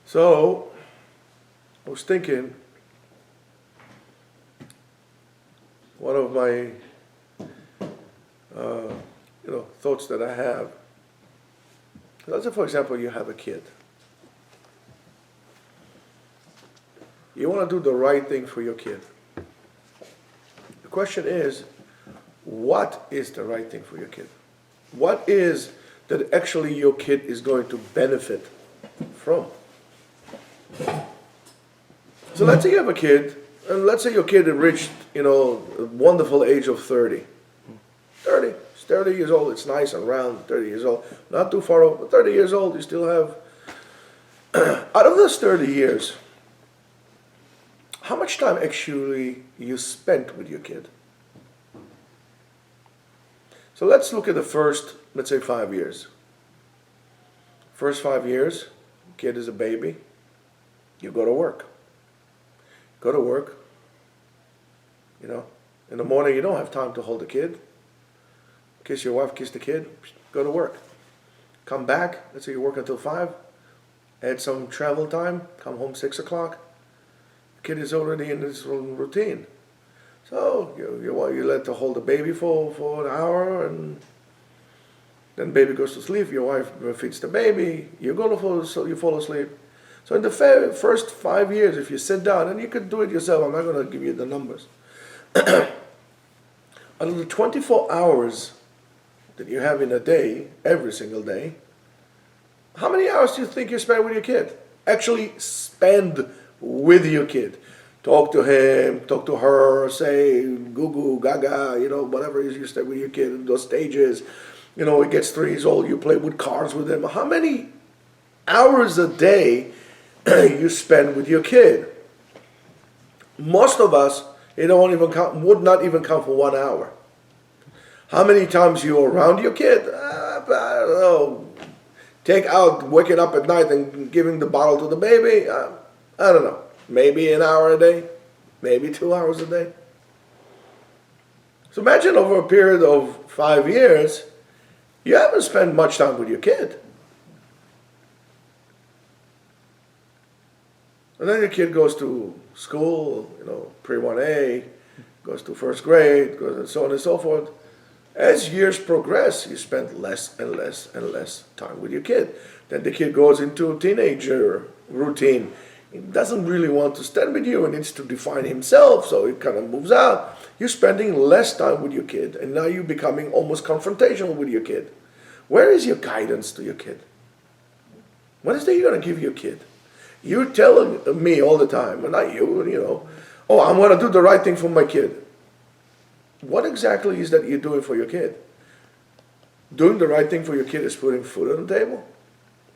So, I was thinking, one of my thoughts that I have. Let's say, for example, you have a kid. You want to do the right thing for your kid. The question is, what is the right thing for your kid? What is that actually your kid is going to benefit from? So let's say you have a kid, and let's say your kid reached, a wonderful age of 30. 30. He's 30 years old. It's nice and round, 30 years old. Not too far off, but 30 years old, you still have... Out of those 30 years, how much time actually you spent with your kid? So let's look at the first, let's say 5 years. First 5 years, kid is a baby. You go to work. Go to work. In the morning you don't have time to hold the kid. Kiss your wife, kiss the kid, go to work. Come back, let's say you work until 5. Add some travel time, come home 6 o'clock. The kid is already in his routine. So you let to hold the baby for an hour, and then baby goes to sleep. Your wife feeds the baby. You fall asleep. So in the first 5 years, if you sit down, and you could do it yourself, I'm not going to give you the numbers. Out of the 24 hours that you have in a day, every single day, how many hours do you think you spend with your kid? Actually spend with your kid. Talk to him, talk to her, say goo goo, gaga, whatever it is you stay with your kid in those stages. He gets 3 years old, you play with cars with him. How many hours a day you spend with your kid? Most of us, would not even count for 1 hour. How many times you're around your kid? I don't know. Take out, waking up at night and giving the bottle to the baby? I don't know. Maybe an hour a day, maybe 2 hours a day. So imagine over a period of 5 years, you haven't spent much time with your kid. And then your kid goes to school, pre-1A, goes to first grade, goes and so on and so forth. As years progress, you spend less and less and less time with your kid. Then the kid goes into a teenager routine. He doesn't really want to stand with you and needs to define himself, so he kind of moves out. You're spending less time with your kid, and now you're becoming almost confrontational with your kid. Where is your guidance to your kid? What is that you're going to give your kid? You're telling me all the time, and not you, oh, I'm going to do the right thing for my kid. What exactly is that you're doing for your kid? Doing the right thing for your kid is putting food on the table?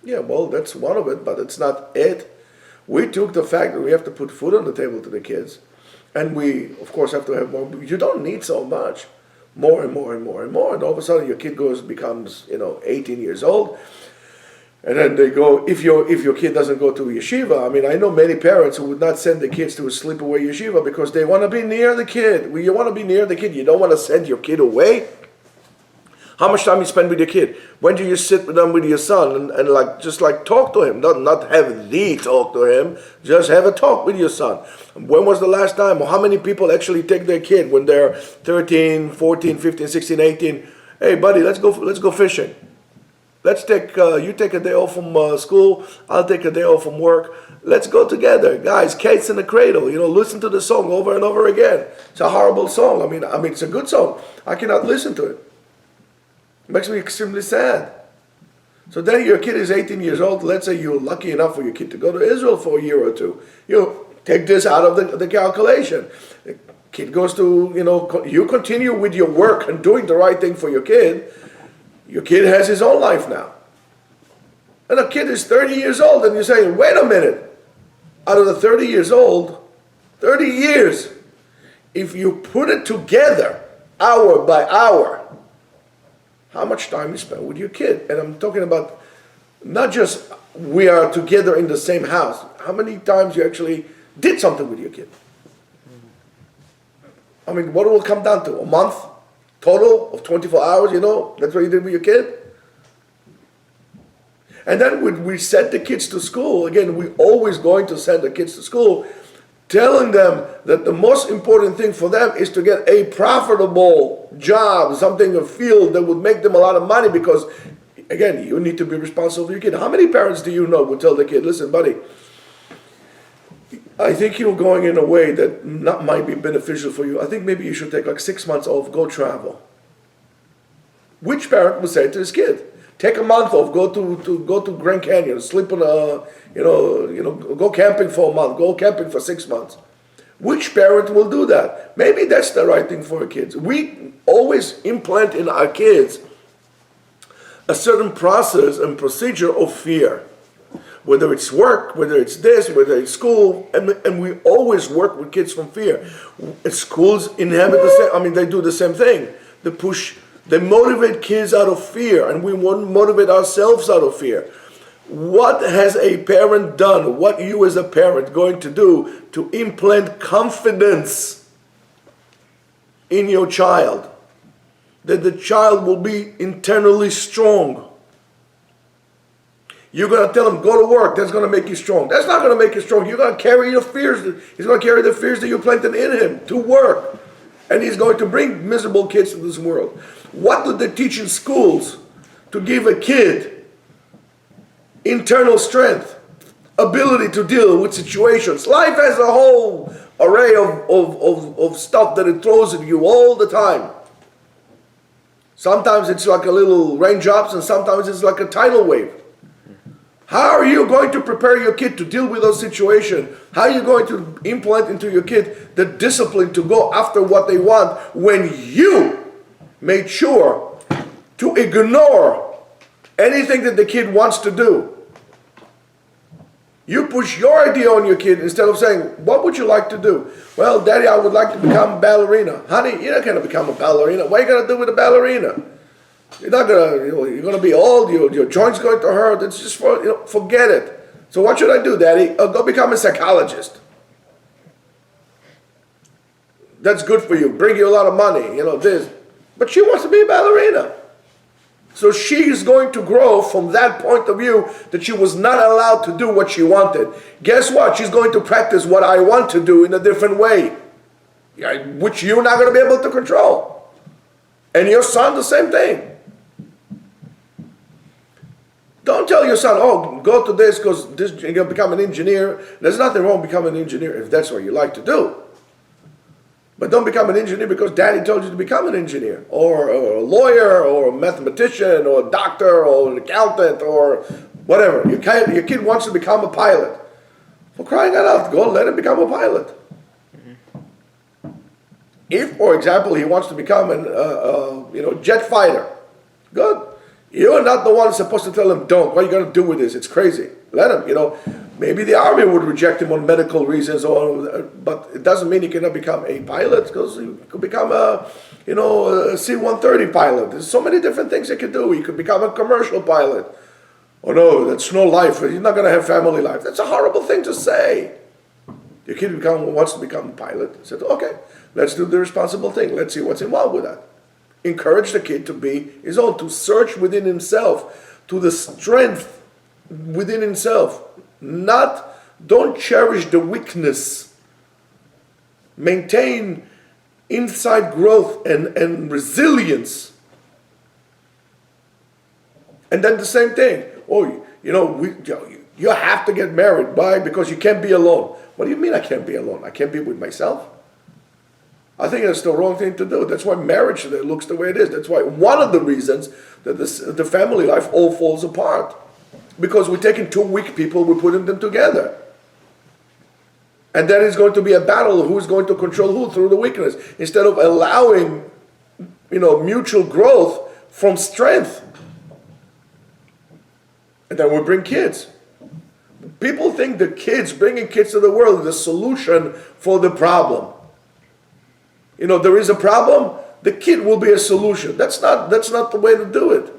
Yeah, well, that's one of it, but it's not it. We took the fact that we have to put food on the table to the kids, and we, of course, have to have more. You don't need so much. More and more and more and more. And all of a sudden your kid becomes 18 years old. And then they go, if your kid doesn't go to yeshiva, I know many parents who would not send their kids to a sleepaway yeshiva because they want to be near the kid. Well, you want to be near the kid. You don't want to send your kid away. How much time you spend with your kid? When do you sit with your son and just talk to him? Not have the talk to him, just have a talk with your son. When was the last time? Or how many people actually take their kid when they're 13, 14, 15, 16, 18? Hey buddy, let's go fishing. Let's you take a day off from school, I'll take a day off from work. Let's go together. Guys, Kate's in the Cradle, listen to the song over and over again. It's a horrible song. It's a good song. I cannot listen to it. It makes me extremely sad. So then your kid is 18 years old. Let's say you're lucky enough for your kid to go to Israel for a year or two. You take this out of the calculation. The kid goes to, you continue with your work and doing the right thing for your kid. Your kid has his own life now. And a kid is 30 years old and you're saying, wait a minute. Out of the 30 years old, 30 years, if you put it together, hour by hour, how much time you spend with your kid? And I'm talking about not just we are together in the same house. How many times you actually did something with your kid? What will it come down to? A month total of 24 hours, that's what you did with your kid? And then when we send the kids to school, again, we're always going to send the kids to school, telling them that the most important thing for them is to get a profitable job, something, a field that would make them a lot of money, because, again, you need to be responsible for your kid. How many parents do you know would tell the kid, listen, buddy, I think you're going in a way that might be beneficial for you. I think maybe you should take like 6 months off, go travel. Which parent would say to his kid, take a month off, go to Grand Canyon, sleep on a, go camping for a month, go camping for 6 months. Which parent will do that? Maybe that's the right thing for our kids. We always implant in our kids a certain process and procedure of fear. Whether it's work, whether it's this, whether it's school, and we always work with kids from fear. Schools inhabit the same, they do the same thing. They motivate kids out of fear, and we want to motivate ourselves out of fear. What has a parent done? What you as a parent going to do to implant confidence in your child? That the child will be internally strong. You're going to tell him, go to work, that's going to make you strong. That's not going to make you strong. You're going to carry your fears. He's going to carry the fears that you planted in him to work. And he's going to bring miserable kids to this world. What do they teach in schools to give a kid internal strength, ability to deal with situations? Life has a whole array of stuff that it throws at you all the time. Sometimes it's like a little raindrops, and sometimes it's like a tidal wave. How are you going to prepare your kid to deal with those situations? How are you going to implant into your kid the discipline to go after what they want when you made sure to ignore anything that the kid wants to do? You push your idea on your kid instead of saying, what would you like to do? Well, Daddy, I would like to become a ballerina. Honey, you're not going to become a ballerina. What are you going to do with a ballerina? You're not gonna, you're gonna be old. Your joints going to hurt. It's just forget it. So what should I do, Daddy? Go become a psychologist. That's good for you. Bring you a lot of money. This. But she wants to be a ballerina. So she is going to grow from that point of view that she was not allowed to do what she wanted. Guess what? She's going to practice what I want to do in a different way, which you're not going to be able to control. And your son, the same thing. Don't tell your son, oh, go to this because you're going to become an engineer. There's nothing wrong with becoming an engineer if that's what you like to do. But don't become an engineer because Daddy told you to become an engineer, or a lawyer, or a mathematician, or a doctor, or an accountant, or whatever. Your kid wants to become a pilot. For crying out loud, go let him become a pilot. If, for example, he wants to become an jet fighter, good. You're not the one supposed to tell him, don't. What are you going to do with this? It's crazy. Let him, Maybe the army would reject him on medical reasons, but it doesn't mean he cannot become a pilot, because he could become a C-130 pilot. There's so many different things he could do. He could become a commercial pilot. Oh no, that's no life. He's not going to have family life. That's a horrible thing to say. Your kid wants to become a pilot. He said, okay, let's do the responsible thing. Let's see what's involved with that. Encourage the kid to be his own, to search within himself, to the strength within himself. Don't cherish the weakness. Maintain inside growth and resilience. And then the same thing. Oh, you have to get married. Why? Because you can't be alone. What do you mean I can't be alone? I can't be with myself? I think that's the wrong thing to do. That's why marriage looks the way it is. That's why one of the reasons that the family life all falls apart. Because we're taking two weak people, we're putting them together. And then it's going to be a battle of who's going to control who through the weakness, instead of allowing, mutual growth from strength. And then we bring kids. People think that bringing kids to the world is the solution for the problem. There is a problem, the kid will be a solution. That's not the way to do it.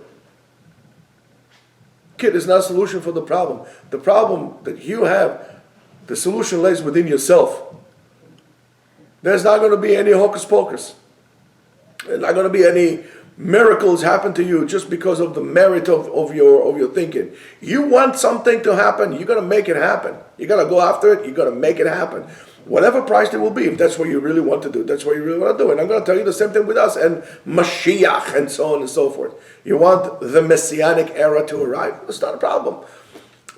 Kid is not a solution for the problem. The problem that you have, the solution lays within yourself. There's not going to be any hocus pocus. There's not going to be any miracles happen to you just because of the merit of your thinking. You want something to happen, you're going to make it happen. You got to go after it, you're going to make it happen. Whatever price it will be, if that's what you really want to do, that's what you really want to do. And I'm going to tell you the same thing with us and Mashiach and so on and so forth. You want the Messianic era to arrive? It's not a problem.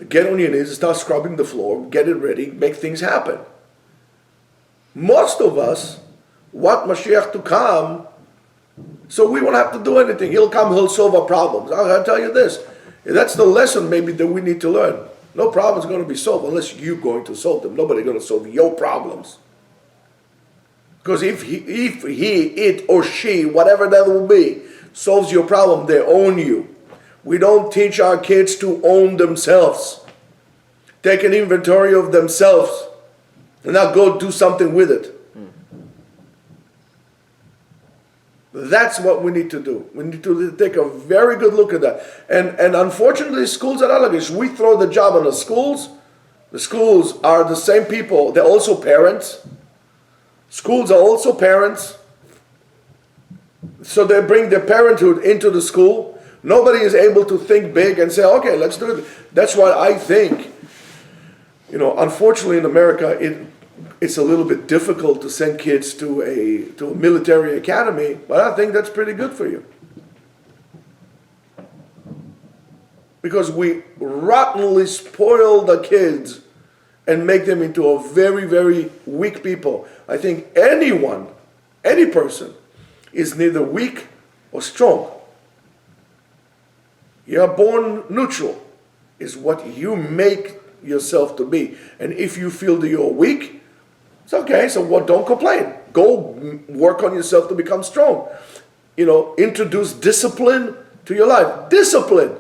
Get on your knees, start scrubbing the floor, get it ready, make things happen. Most of us want Mashiach to come so we won't have to do anything. He'll come, he'll solve our problems. I'll tell you this. That's the lesson maybe that we need to learn. No problem is going to be solved unless you're going to solve them. Nobody's going to solve your problems. Because if he, it, or she, whatever that will be, solves your problem, they own you. We don't teach our kids to own themselves. Take an inventory of themselves and now go do something with it. That's what we need to do. We need to take a very good look at that. And unfortunately, schools are not like this. We throw the job on the schools. The schools are the same people. They're also parents. Schools are also parents. So they bring their parenthood into the school. Nobody is able to think big and say, okay, let's do it. That's why I think, unfortunately in America, it's a little bit difficult to send kids to a military academy, but I think that's pretty good for you. Because we rottenly spoil the kids and make them into a very, very weak people. I think any person is neither weak or strong. You're born neutral, is what you make yourself to be. And if you feel that you're weak, it's okay, so don't complain. Go work on yourself to become strong. Introduce discipline to your life. Discipline.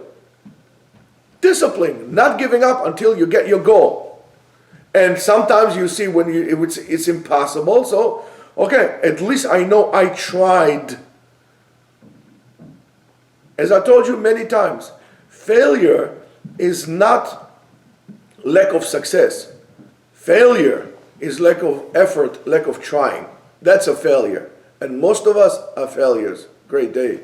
Not giving up until you get your goal. And sometimes you see when it's impossible, so, okay, at least I know I tried. As I told you many times, failure is not lack of success. Failure is lack of effort, lack of trying. That's a failure. And most of us are failures. Great day.